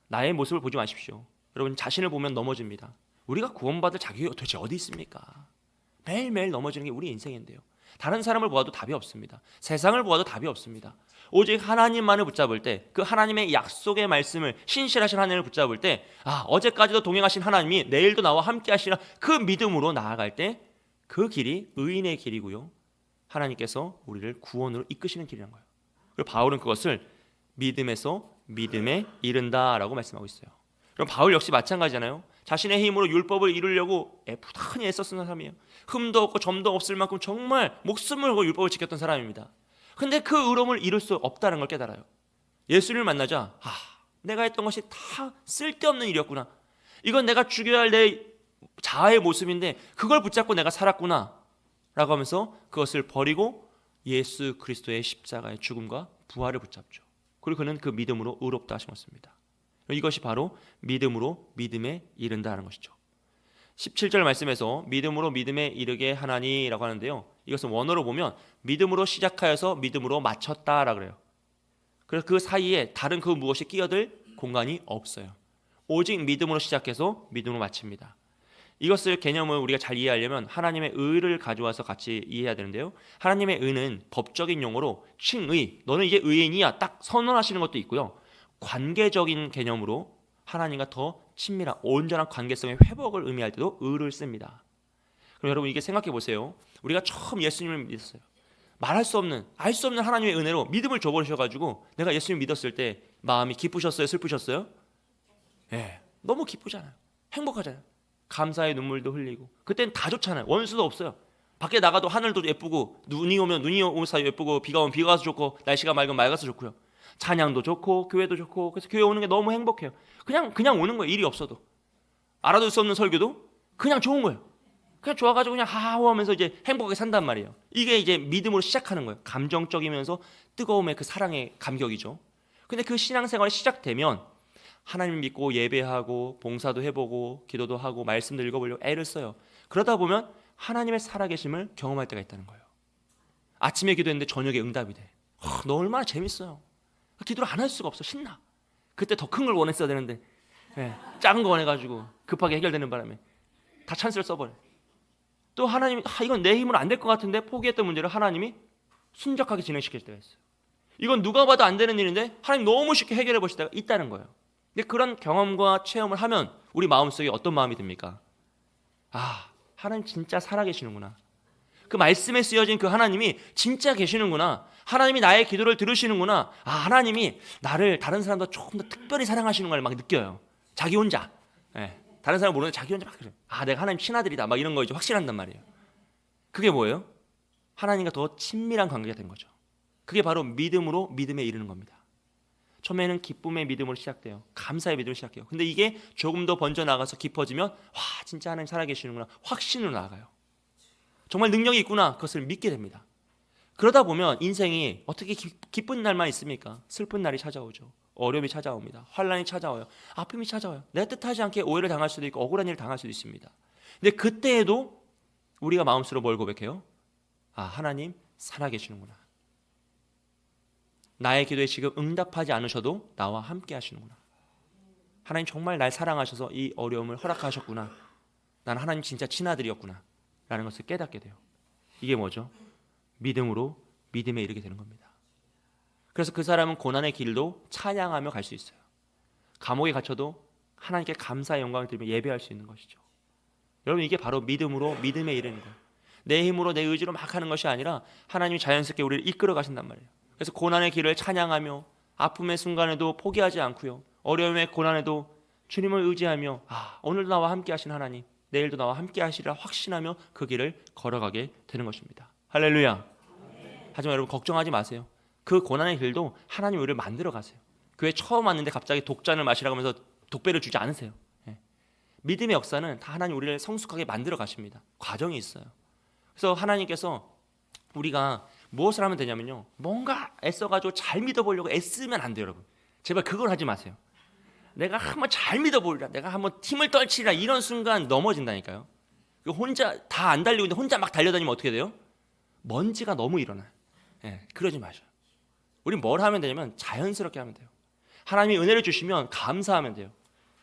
나의 모습을 보지 마십시오. 여러분, 자신을 보면 넘어집니다. 우리가 구원받을 자격이 도대체 어디 있습니까? 매일매일 넘어지는 게 우리 인생인데요. 다른 사람을 보아도 답이 없습니다. 세상을 보아도 답이 없습니다. 오직 하나님만을 붙잡을 때, 그 하나님의 약속의 말씀을, 신실하신 하나님을 붙잡을 때, 어제까지도 동행하신 하나님이 내일도 나와 함께 하시라, 그 믿음으로 나아갈 때 그 길이 의인의 길이고요, 하나님께서 우리를 구원으로 이끄시는 길이라는 거예요. 그리고 바울은 그것을 믿음에서 믿음에 이른다라고 말씀하고 있어요. 그럼 바울 역시 마찬가지잖아요. 자신의 힘으로 율법을 이루려고 부단히 애썼던 사람이에요. 흠도 없고 점도 없을 만큼 정말 목숨을 걸고 율법을 지켰던 사람입니다. 근데 그 의로움을 이룰 수 없다는 걸 깨달아요. 예수님을 만나자 내가 했던 것이 다 쓸데없는 일이었구나. 이건 내가 죽여야 할 내 자아의 모습인데 그걸 붙잡고 내가 살았구나 라고 하면서 그것을 버리고 예수 그리스도의 십자가의 죽음과 부활을 붙잡죠. 그리고 그는 그 믿음으로 의롭다 하셨습니다. 이것이 바로 믿음으로 믿음에 이른다는 것이죠. 17절 말씀에서 믿음으로 믿음에 이르게 하나니라고 하는데요, 이것은 원어로 보면 믿음으로 시작하여서 믿음으로 마쳤다라고 그래요. 그래서 그 사이에 다른 그 무엇이 끼어들 공간이 없어요. 오직 믿음으로 시작해서 믿음으로 마칩니다. 이것을 개념을 우리가 잘 이해하려면 하나님의 의를 가져와서 같이 이해해야 되는데요. 하나님의 의는 법적인 용어로 칭의, 너는 이제 의인이야 딱 선언하시는 것도 있고요. 관계적인 개념으로 하나님과 더 친밀한 온전한 관계성의 회복을 의미할 때도 의를 씁니다. 그럼 여러분 이게 생각해 보세요. 우리가 처음 예수님을 믿었어요. 말할 수 없는, 알 수 없는 하나님의 은혜로 믿음을 줘버리셔가지고 내가 예수님 믿었을 때 마음이 기쁘셨어요? 슬프셨어요? 예, 너무 기쁘잖아요. 행복하잖아요. 감사의 눈물도 흘리고 그때는 다 좋잖아요. 원수도 없어요. 밖에 나가도 하늘도 예쁘고 눈이 오면 눈이 오면서 예쁘고 비가 오면 비가 와서 좋고 날씨가 맑으면 맑아서 좋고요. 찬양도 좋고 교회도 좋고 그래서 교회 오는 게 너무 행복해요. 그냥 오는 거예요. 일이 없어도. 알아둘 수 없는 설교도 그냥 좋은 거예요. 그냥 좋아가지고 그냥 하하호하면서 이제 행복하게 산단 말이에요. 이게 이제 믿음으로 시작하는 거예요. 감정적이면서 뜨거움의 그 사랑의 감격이죠. 근데 그 신앙생활이 시작되면 하나님 믿고 예배하고 봉사도 해보고 기도도 하고 말씀도 읽어보려고 애를 써요. 그러다 보면 하나님의 살아계심을 경험할 때가 있다는 거예요. 아침에 기도했는데 저녁에 응답이 돼. 너 얼마나 재밌어요. 기도를 안 할 수가 없어. 신나. 그때 더 큰 걸 원했어야 되는데 작은 거 원해가지고 급하게 해결되는 바람에 다 찬스를 써버려. 또 하나님이 이건 내 힘으로 안 될 것 같은데 포기했던 문제를 하나님이 순적하게 진행시킬 때가 있어요. 이건 누가 봐도 안 되는 일인데 하나님 너무 쉽게 해결해 보실 때가 있다는 거예요. 근데 그런 경험과 체험을 하면 우리 마음속에 어떤 마음이 듭니까? 아, 하나님 진짜 살아계시는구나. 그 말씀에 쓰여진 그 하나님이 진짜 계시는구나. 하나님이 나의 기도를 들으시는구나. 아, 하나님이 나를 다른 사람보다 조금 더 특별히 사랑하시는 걸 막 느껴요. 자기 혼자. 다른 사람 모르는데 자기 혼자 막 그래. 아, 내가 하나님 친아들이다. 막 이런 거 이제 확신한단 말이에요. 그게 뭐예요? 하나님과 더 친밀한 관계가 된 거죠. 그게 바로 믿음으로 믿음에 이르는 겁니다. 처음에는 기쁨의 믿음으로 시작돼요. 감사의 믿음으로 시작해요. 근데 이게 조금 더 번져나가서 깊어지면 와, 진짜 하나님 살아계시는구나. 확신으로 나아가요. 정말 능력이 있구나. 그것을 믿게 됩니다. 그러다 보면 인생이 어떻게 기쁜 날만 있습니까? 슬픈 날이 찾아오죠. 어려움이 찾아옵니다. 환난이 찾아와요. 아픔이 찾아와요. 내 뜻하지 않게 오해를 당할 수도 있고 억울한 일을 당할 수도 있습니다. 근데 그때에도 우리가 마음속으로 뭘 고백해요? 아, 하나님 살아계시는구나. 나의 기도에 지금 응답하지 않으셔도 나와 함께 하시는구나. 하나님 정말 날 사랑하셔서 이 어려움을 허락하셨구나. 난 하나님 진짜 친아들이었구나 라는 것을 깨닫게 돼요. 이게 뭐죠? 믿음으로 믿음에 이르게 되는 겁니다. 그래서 그 사람은 고난의 길도 찬양하며 갈 수 있어요. 감옥에 갇혀도 하나님께 감사의 영광을 드리며 예배할 수 있는 것이죠. 여러분 이게 바로 믿음으로 믿음에 이르는 거예요. 내 힘으로 내 의지로 막 하는 것이 아니라 하나님이 자연스럽게 우리를 이끌어 가신단 말이에요. 그래서 고난의 길을 찬양하며 아픔의 순간에도 포기하지 않고요. 어려움의 고난에도 주님을 의지하며 오늘도 나와 함께 하신 하나님, 내일도 나와 함께 하시리라 확신하며 그 길을 걸어가게 되는 것입니다. 할렐루야. 하지만 여러분 걱정하지 마세요. 그 고난의 길도 하나님 우리를 만들어 가세요. 교회 처음 왔는데 갑자기 독잔을 마시라고 하면서 독배를 주지 않으세요. 믿음의 역사는 다 하나님 우리를 성숙하게 만들어 가십니다. 과정이 있어요. 그래서 하나님께서 우리가 무엇을 하면 되냐면요, 뭔가 애써가지고 잘 믿어보려고 애쓰면 안 돼요. 여러분 제발 그걸 하지 마세요. 내가 한번 잘 믿어보리라, 내가 한번 팀을 떨치리라, 이런 순간 넘어진다니까요. 혼자 다 안 달리고 있는데 혼자 막 달려다니면 어떻게 돼요? 먼지가 너무 일어나요. 그러지 마셔요. 우리 뭘 하면 되냐면 자연스럽게 하면 돼요. 하나님이 은혜를 주시면 감사하면 돼요.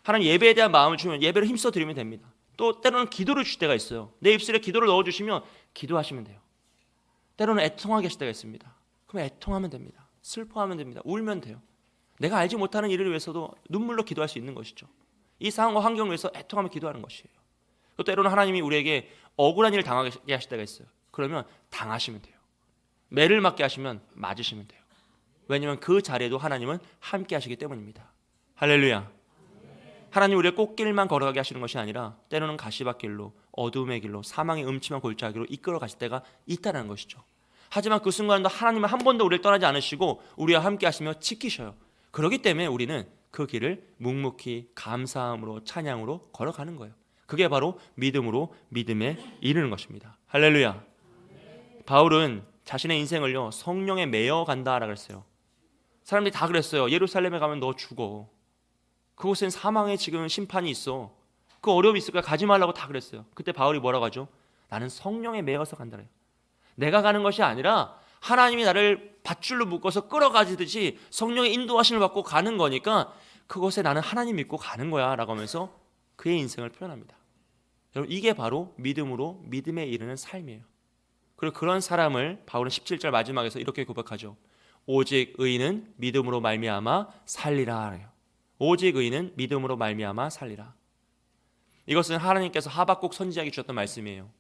하나님 예배에 대한 마음을 주면 예배를 힘써 드리면 됩니다. 또 때로는 기도를 주실 때가 있어요. 내 입술에 기도를 넣어주시면 기도하시면 돼요. 때로는 애통하게 하실 때가 있습니다. 그럼 애통하면 됩니다. 슬퍼하면 됩니다. 울면 돼요. 내가 알지 못하는 일을 위해서도 눈물로 기도할 수 있는 것이죠. 이 상황과 환경을 위해서 애통하며 기도하는 것이에요. 또 때로는 하나님이 우리에게 억울한 일을 당하게 하실 때가 있어요. 그러면 당하시면 돼요. 매를 맞게 하시면 맞으시면 돼요. 왜냐하면 그 자리에도 하나님은 함께 하시기 때문입니다. 할렐루야. 하나님 우리의 꽃길만 걸어가게 하시는 것이 아니라 때로는 가시밭길로, 어두움의 길로, 사망의 음침한 골짜기로 이끌어 가실 때가 있다는 것이죠. 하지만 그 순간도 하나님은 한 번도 우리를 떠나지 않으시고 우리와 함께 하시며 지키셔요. 그렇기 때문에 우리는 그 길을 묵묵히 감사함으로 찬양으로 걸어가는 거예요. 그게 바로 믿음으로 믿음에 이르는 것입니다. 할렐루야. 바울은 자신의 인생을요 성령에 매여 간다라고 그랬어요. 사람들이 다 그랬어요. 예루살렘에 가면 너 죽어. 그곳엔 사망의 지금 심판이 있어. 그 어려움이 있을 거야. 가지 말라고 다 그랬어요. 그때 바울이 뭐라고 하죠? 나는 성령에 매여서 간다래요. 내가 가는 것이 아니라 하나님이 나를 밧줄로 묶어서 끌어가지듯이 성령의 인도하심을 받고 가는 거니까 그곳에 나는 하나님 믿고 가는 거야 라고 하면서 그의 인생을 표현합니다. 여러분, 이게 바로 믿음으로 믿음에 이르는 삶이에요. 그리고 그런 사람을 바울은 17절 마지막에서 이렇게 고백하죠. 오직 의인은 믿음으로 말미암아 살리라 하래요. 오직 의인은 믿음으로 말미암아 살리라. 이것은 하나님께서 하박국 선지자에게 주셨던 말씀이에요.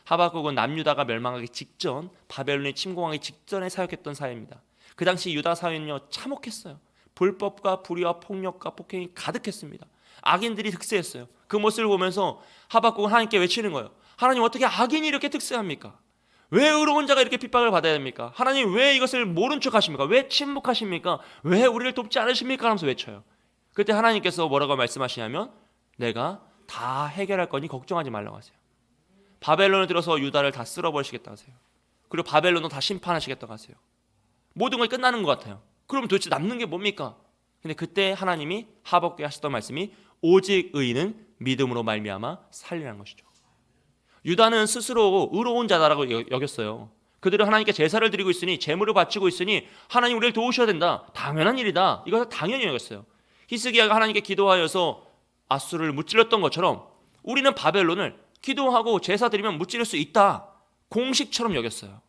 하박국은 남유다가 멸망하기 직전, 바벨론이 침공하기 직전에 사역했던 사회입니다. 그 당시 유다 사회는요, 참혹했어요. 불법과 불의와 폭력과 폭행이 가득했습니다. 악인들이 득세했어요. 그 모습을 보면서 하박국은 하나님께 외치는 거예요. 하나님, 어떻게 악인이 이렇게 득세합니까? 왜 의로운 자가 이렇게 핍박을 받아야 됩니까? 하나님, 왜 이것을 모른 척 하십니까? 왜 침묵하십니까? 왜 우리를 돕지 않으십니까? 하면서 외쳐요. 그때 하나님께서 뭐라고 말씀하시냐면, 내가 다 해결할 거니 걱정하지 말라고 하세요. 바벨론을 들어서 유다를 다 쓸어버리시겠다 하세요. 그리고 바벨론도 다 심판하시겠다고 하세요. 모든 것이 끝나는 것 같아요. 그럼 도대체 남는 게 뭡니까? 근데 그때 하나님이 하박국에 하셨던 말씀이 오직 의인은 믿음으로 말미암아 살리라는 것이죠. 유다는 스스로 의로운 자다라고 여겼어요. 그들은 하나님께 제사를 드리고 있으니, 제물을 바치고 있으니 하나님 우리를 도우셔야 된다, 당연한 일이다, 이것을 당연히 여겼어요. 히스기야가 하나님께 기도하여서 아수르를 무찔렀던 것처럼 우리는 바벨론을 기도하고 제사 드리면 무찌를 수 있다, 공식처럼 여겼어요.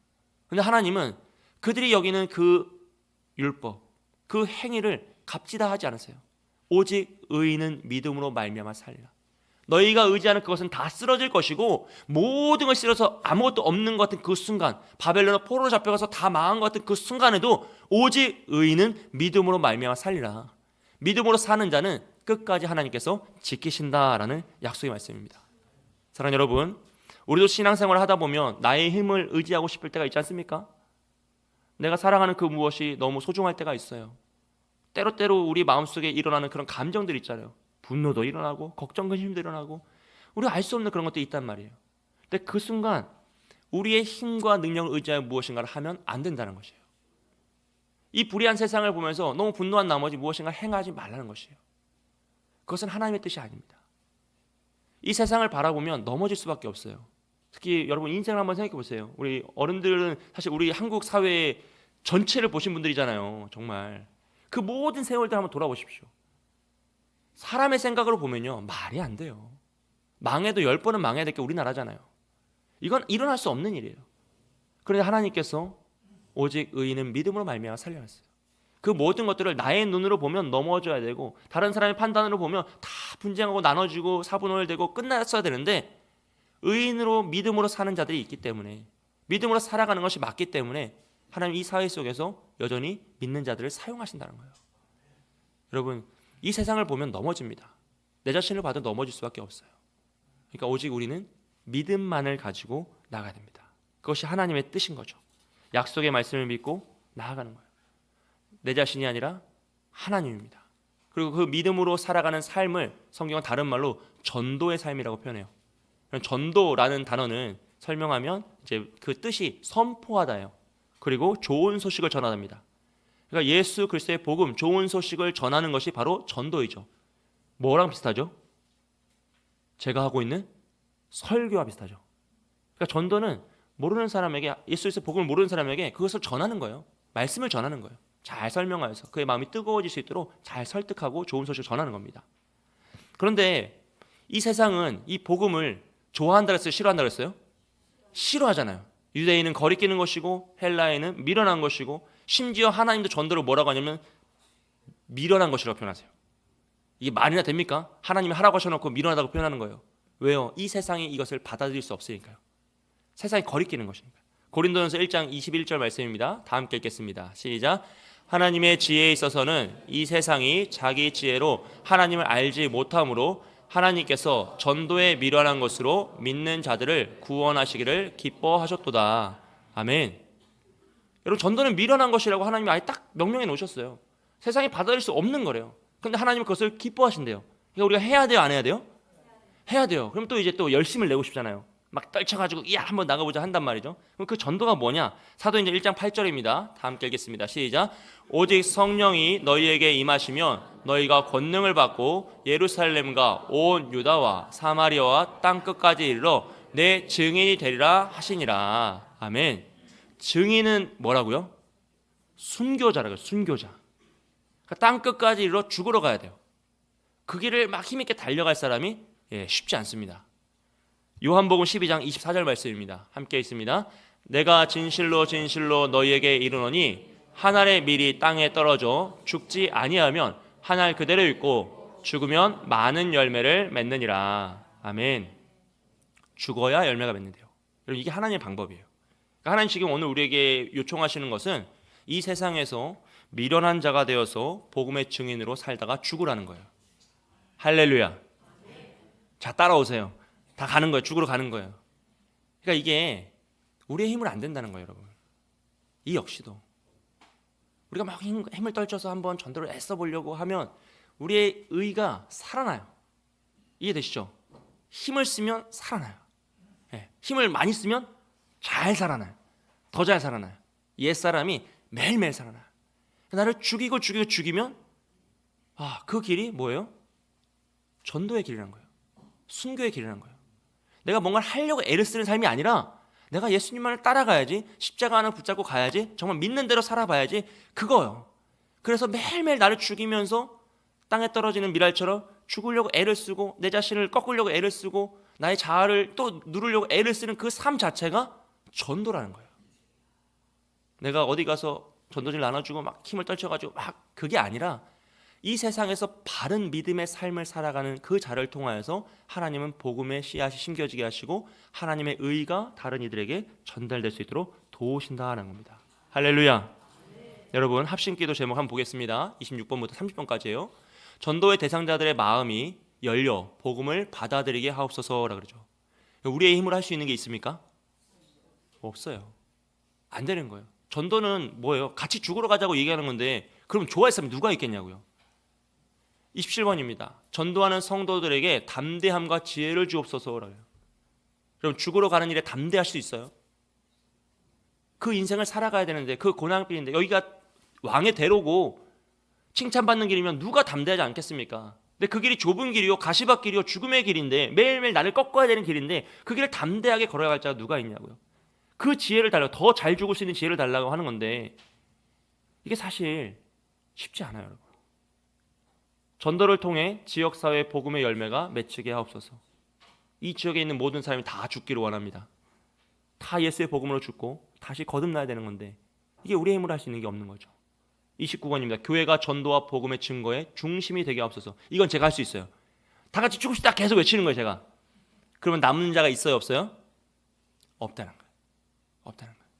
그런데 하나님은 그들이 여기는 그 율법, 그 행위를 값지다 하지 않으세요. 오직 의인은 믿음으로 말미암아 살리라. 너희가 의지하는 그것은 다 쓰러질 것이고, 모든 걸 쓸어서 아무것도 없는 것 같은 그 순간, 바벨론은 포로로 잡혀가서 다 망한 것 같은 그 순간에도 오직 의인은 믿음으로 말미암아 살리라. 믿음으로 사는 자는 끝까지 하나님께서 지키신다라는 약속의 말씀입니다. 사랑하는 여러분, 우리도 신앙생활을 하다 보면 나의 힘을 의지하고 싶을 때가 있지 않습니까? 내가 사랑하는 그 무엇이 너무 소중할 때가 있어요. 때로때로 우리 마음속에 일어나는 그런 감정들 있잖아요. 분노도 일어나고 걱정, 근심도 일어나고, 우리가 알 수 없는 그런 것도 있단 말이에요. 근데 그 순간 우리의 힘과 능력을 의지하여 무엇인가를 하면 안 된다는 것이에요. 이 불의한 세상을 보면서 너무 분노한 나머지 무엇인가 행하지 말라는 것이에요. 그것은 하나님의 뜻이 아닙니다. 이 세상을 바라보면 넘어질 수밖에 없어요. 특히 여러분 인생을 한번 생각해 보세요. 우리 어른들은 사실 우리 한국 사회 전체를 보신 분들이잖아요. 정말 그 모든 세월들 한번 돌아보십시오. 사람의 생각으로 보면요, 말이 안 돼요. 망해도 10번은 망해야 될 게 우리나라잖아요. 이건 일어날 수 없는 일이에요. 그런데 하나님께서 오직 의인은 믿음으로 말미암아 살려냈어요. 그 모든 것들을 나의 눈으로 보면 넘어져야 되고, 다른 사람의 판단으로 보면 다 분쟁하고 나눠지고 사분오열되고 끝났어야 되는데, 의인으로 믿음으로 사는 자들이 있기 때문에, 믿음으로 살아가는 것이 맞기 때문에 하나님 이 사회 속에서 여전히 믿는 자들을 사용하신다는 거예요. 여러분, 이 세상을 보면 넘어집니다. 내 자신을 봐도 넘어질 수밖에 없어요. 그러니까 오직 우리는 믿음만을 가지고 나가야 됩니다. 그것이 하나님의 뜻인 거죠. 약속의 말씀을 믿고 나아가는 거예요. 내 자신이 아니라 하나님입니다. 그리고 그 믿음으로 살아가는 삶을 성경은 다른 말로 전도의 삶이라고 표현해요. 전도라는 단어는 설명하면 이제 그 뜻이 선포하다예요. 그리고 좋은 소식을 전하답니다. 그러니까 예수 그리스도의 복음, 좋은 소식을 전하는 것이 바로 전도이죠. 뭐랑 비슷하죠? 제가 하고 있는 설교와 비슷하죠. 그러니까 전도는 모르는 사람에게, 예수 그리스도의 복음을 모르는 사람에게 그것을 전하는 거예요. 말씀을 전하는 거예요. 잘 설명하여서 그의 마음이 뜨거워질 수 있도록 잘 설득하고 좋은 소식을 전하는 겁니다. 그런데 이 세상은 이 복음을 좋아한다 그랬어요? 싫어한다 그랬어요? 싫어하잖아요. 유대인은 거리끼는 것이고 헬라인은 미련한 것이고, 심지어 하나님도 전도를 뭐라고 하냐면 미련한 것이라고 표현하세요. 이게 말이나 됩니까? 하나님이 하라고 하셔놓고 미련하다고 표현하는 거예요. 왜요? 이 세상이 이것을 받아들일 수 없으니까요. 세상이 거리끼는 것이니까. 고린도전서 1장 21절 말씀입니다. 다 함께 읽겠습니다. 시작. 하나님의 지혜에 있어서는 이 세상이 자기 지혜로 하나님을 알지 못함으로 하나님께서 전도에 미련한 것으로 믿는 자들을 구원하시기를 기뻐하셨도다. 아멘. 여러분, 전도는 미련한 것이라고 하나님이 아예 딱 명명해 놓으셨어요. 세상이 받아들일 수 없는 거래요. 그런데 하나님은 그것을 기뻐하신대요. 그러니까 우리가 해야 돼요, 안 해야 돼요? 해야 돼요. 그럼 또 이제 또 열심을 내고 싶잖아요. 막 떨쳐가지고 야 한번 나가보자 한단 말이죠. 그럼 그 전도가 뭐냐? 사도행전 1장 8절입니다. 다 함께 읽겠습니다. 시작. 오직 성령이 너희에게 임하시면 너희가 권능을 받고 예루살렘과 온 유다와 사마리아와 땅끝까지 이르러 내 증인이 되리라 하시니라. 아멘. 증인은 뭐라고요? 순교자라고요. 순교자. 그러니까 땅 끝까지 이르러 죽으러 가야 돼요. 그 길을 막 힘있게 달려갈 사람이 쉽지 않습니다. 요한복음 12장 24절 말씀입니다. 함께 있습니다. 내가 진실로 진실로 너희에게 이르노니 한 알의 밀이 땅에 떨어져 죽지 아니하면 한 알 그대로 있고 죽으면 많은 열매를 맺느니라. 아멘. 죽어야 열매가 맺는데요. 여러분, 이게 하나님의 방법이에요. 그러니까 하나님 지금 오늘 우리에게 요청하시는 것은 이 세상에서 미련한 자가 되어서 복음의 증인으로 살다가 죽으라는 거예요. 할렐루야. 자, 따라오세요. 다 가는 거예요. 죽으러 가는 거예요. 그러니까 이게 우리의 힘으로 안 된다는 거예요, 여러분. 이 역시도 우리가 막 힘을 떨쳐서 한번 전도를 애써 보려고 하면 우리의 의가 살아나요. 이해되시죠? 힘을 쓰면 살아나요. 힘을 많이 쓰면 잘 살아나요. 더 잘 살아나요. 옛사람이 매일매일 살아나요. 나를 죽이고 죽이면 그 길이 뭐예요? 전도의 길이라는 거예요. 순교의 길이라는 거예요. 내가 뭔가를 하려고 애를 쓰는 삶이 아니라 내가 예수님만을 따라가야지, 십자가 하나 붙잡고 가야지, 정말 믿는 대로 살아봐야지, 그거요. 그래서 매일매일 나를 죽이면서 땅에 떨어지는 미랄처럼 죽으려고 애를 쓰고 내 자신을 꺾으려고 애를 쓰고 나의 자아를 또 누르려고 애를 쓰는 그 삶 자체가 전도라는 거예요. 내가 어디 가서 전도지를 나눠주고 막 힘을 떨쳐가지고 막 그게 아니라 이 세상에서 바른 믿음의 삶을 살아가는 그 자를 통하여서 하나님은 복음의 씨앗이 심겨지게 하시고 하나님의 의가 다른 이들에게 전달될 수 있도록 도우신다는 겁니다. 할렐루야. 여러분, 합심기도 제목 한번 보겠습니다. 26번부터 30번까지예요. 전도의 대상자들의 마음이 열려 복음을 받아들이게 하옵소서라 그러죠. 우리의 힘으로 할 수 있는 게 있습니까? 없어요. 안 되는 거예요. 전도는 뭐예요? 같이 죽으러 가자고 얘기하는 건데 그럼 좋아할 사람이 누가 있겠냐고요. 27번입니다. 전도하는 성도들에게 담대함과 지혜를 주옵소서라고요. 그럼 죽으러 가는 일에 담대할 수 있어요? 그 인생을 살아가야 되는데 그 고난길인데 여기가 왕의 대로고 칭찬받는 길이면 누가 담대하지 않겠습니까? 근데 그 길이 좁은 길이요, 가시밭 길이요, 죽음의 길인데 매일매일 나를 꺾어야 되는 길인데 그 길을 담대하게 걸어갈 자가 누가 있냐고요. 그 지혜를 달라고, 더 잘 죽을 수 있는 지혜를 달라고 하는 건데 이게 사실 쉽지 않아요, 여러분. 전도를 통해 지역사회 복음의 열매가 맺히게 하옵소서. 이 지역에 있는 모든 사람이 다 죽기를 원합니다. 다 예수의 복음으로 죽고 다시 거듭나야 되는 건데 이게 우리의 힘으로 할 수 있는 게 없는 거죠. 29번입니다. 교회가 전도와 복음의 증거의 중심이 되게 하옵소서. 이건 제가 할 수 있어요. 다 같이 조금씩 딱 계속 외치는 거예요, 제가. 그러면 남는 자가 있어요, 없어요? 없다는 거예요. 없다는 거예요.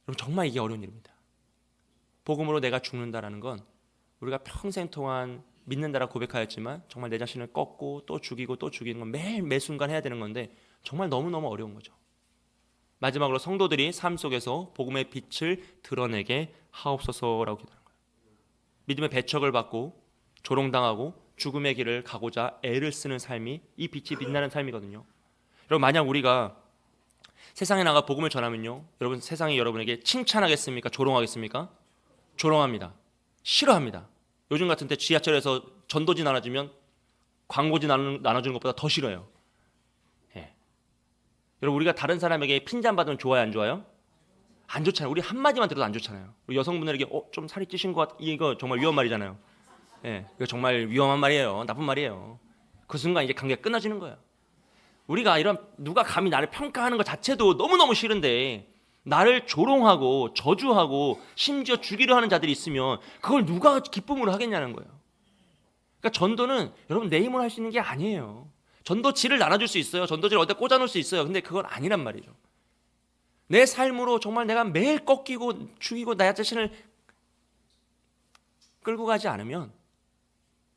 여러분, 정말 이게 어려운 일입니다. 복음으로 내가 죽는다라는 건 우리가 평생 동안 믿는다라 고백하였지만 정말 내 자신을 꺾고 또 죽이고 또 죽이는 건 매일 매 순간 해야 되는 건데 정말 너무너무 어려운 거죠. 마지막으로 성도들이 삶 속에서 복음의 빛을 드러내게 하옵소서라고 기도하는 거예요. 믿음의 배척을 받고 조롱당하고 죽음의 길을 가고자 애를 쓰는 삶이 이 빛이 빛나는 삶이거든요. 여러분, 만약 우리가 세상에 나가 복음을 전하면요, 여러분, 세상이 여러분에게 칭찬하겠습니까? 조롱하겠습니까? 조롱합니다. 싫어합니다. 요즘 같은 때 지하철에서 전도지 나눠주면 광고지 나눠주는 것보다 더 싫어요. 여러분, 우리가 다른 사람에게 핀잔 받으면 좋아요, 안 좋아요? 안 좋잖아요. 우리 한마디만 들어도 안 좋잖아요. 우리 여성분들에게 좀 살이 찌신 것 같... 이거 정말 위험한 말이잖아요. 이거 정말 위험한 말이에요. 나쁜 말이에요. 그 순간 이제 관계가 끊어지는 거예요. 우리가 이런 누가 감히 나를 평가하는 것 자체도 너무너무 싫은데 나를 조롱하고 저주하고 심지어 죽이려 하는 자들이 있으면 그걸 누가 기쁨으로 하겠냐는 거예요. 그러니까 전도는 여러분 내 힘으로 할 수 있는 게 아니에요. 전도지를 나눠줄 수 있어요. 전도지를 어디다 꽂아놓을 수 있어요. 근데 그건 아니란 말이죠. 내 삶으로 정말 내가 매일 꺾이고 죽이고 나 자신을 끌고 가지 않으면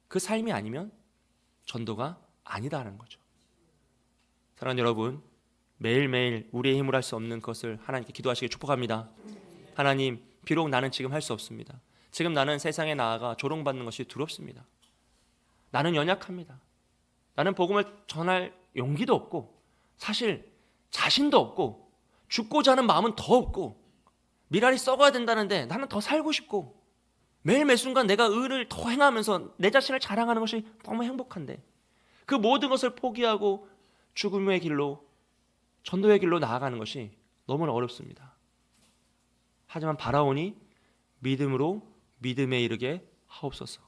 그 삶이 아니면 전도가 아니다라는 거죠. 사랑하는 여러분, 매일매일 우리의 힘으로 할 수 없는 것을 하나님께 기도하시길 축복합니다. 하나님, 비록 나는 지금 할 수 없습니다. 지금 나는 세상에 나아가 조롱받는 것이 두렵습니다. 나는 연약합니다. 나는 복음을 전할 용기도 없고 사실 자신도 없고 죽고자 하는 마음은 더 없고 미랄이 썩어야 된다는데 나는 더 살고 싶고 매일 매 순간 내가 의를 더 행하면서 내 자신을 자랑하는 것이 너무 행복한데 그 모든 것을 포기하고 죽음의 길로 전도의 길로 나아가는 것이 너무나 어렵습니다. 하지만 바라오니 믿음으로 믿음에 이르게 하옵소서.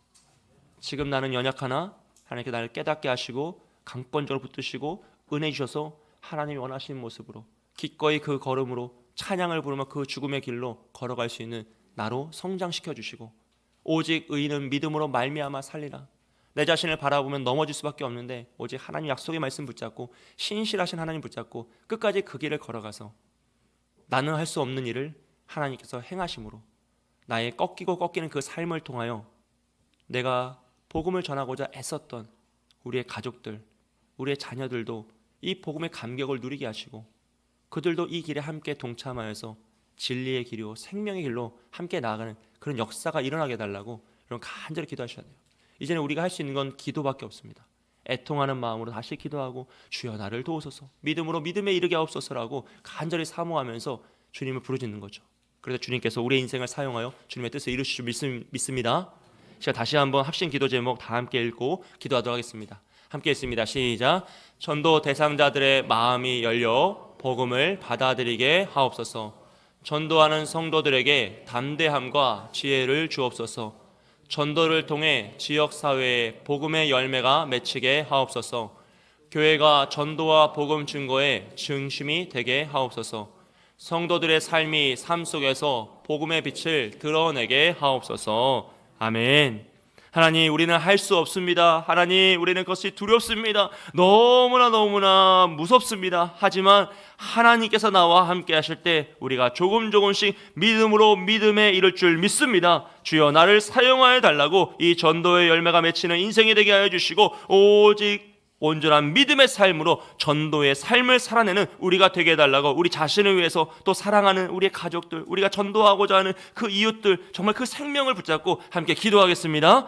지금 나는 연약하나 하나님께 나를 깨닫게 하시고 강권적으로 붙드시고 은혜 주셔서 하나님이 원하시는 모습으로 기꺼이 그 걸음으로 찬양을 부르며 그 죽음의 길로 걸어갈 수 있는 나로 성장시켜 주시고, 오직 의인은 믿음으로 말미암아 살리라. 내 자신을 바라보면 넘어질 수밖에 없는데 오직 하나님 약속의 말씀 붙잡고 신실하신 하나님 붙잡고 끝까지 그 길을 걸어가서 나는 할 수 없는 일을 하나님께서 행하심으로 나의 꺾이고 꺾이는 그 삶을 통하여 내가 복음을 전하고자 애썼던 우리의 가족들, 우리의 자녀들도 이 복음의 감격을 누리게 하시고 그들도 이 길에 함께 동참하여서 진리의 길이요 생명의 길로 함께 나아가는 그런 역사가 일어나게 해달라고 여러분 간절히 기도하셔야 돼요. 이제는 우리가 할 수 있는 건 기도밖에 없습니다. 애통하는 마음으로 다시 기도하고 주여 나를 도우소서, 믿음으로 믿음에 이르게 하옵소서라고 간절히 사모하면서 주님을 부르짖는 거죠. 그래서 주님께서 우리의 인생을 사용하여 주님의 뜻을 이루실 줄 믿습니다. 제가 다시 한번 합심 기도 제목 다 함께 읽고 기도하도록 하겠습니다. 함께 읽습니다. 시작. 전도 대상자들의 마음이 열려 복음을 받아들이게 하옵소서. 전도하는 성도들에게 담대함과 지혜를 주옵소서. 전도를 통해 지역사회에 복음의 열매가 맺히게 하옵소서. 교회가 전도와 복음 증거의 중심이 되게 하옵소서. 성도들의 삶 속에서 복음의 빛을 드러내게 하옵소서. 아멘. 하나님, 우리는 할 수 없습니다. 하나님, 우리는 그것이 두렵습니다. 너무나 무섭습니다. 하지만 하나님께서 나와 함께 하실 때 우리가 조금씩 믿음으로 믿음에 이를 줄 믿습니다. 주여 나를 사용하여 달라고 이 전도의 열매가 맺히는 인생이 되게 하여 주시고 오직 온전한 믿음의 삶으로 전도의 삶을 살아내는 우리가 되게 해달라고, 우리 자신을 위해서 또 사랑하는 우리의 가족들, 우리가 전도하고자 하는 그 이웃들, 정말 그 생명을 붙잡고 함께 기도하겠습니다.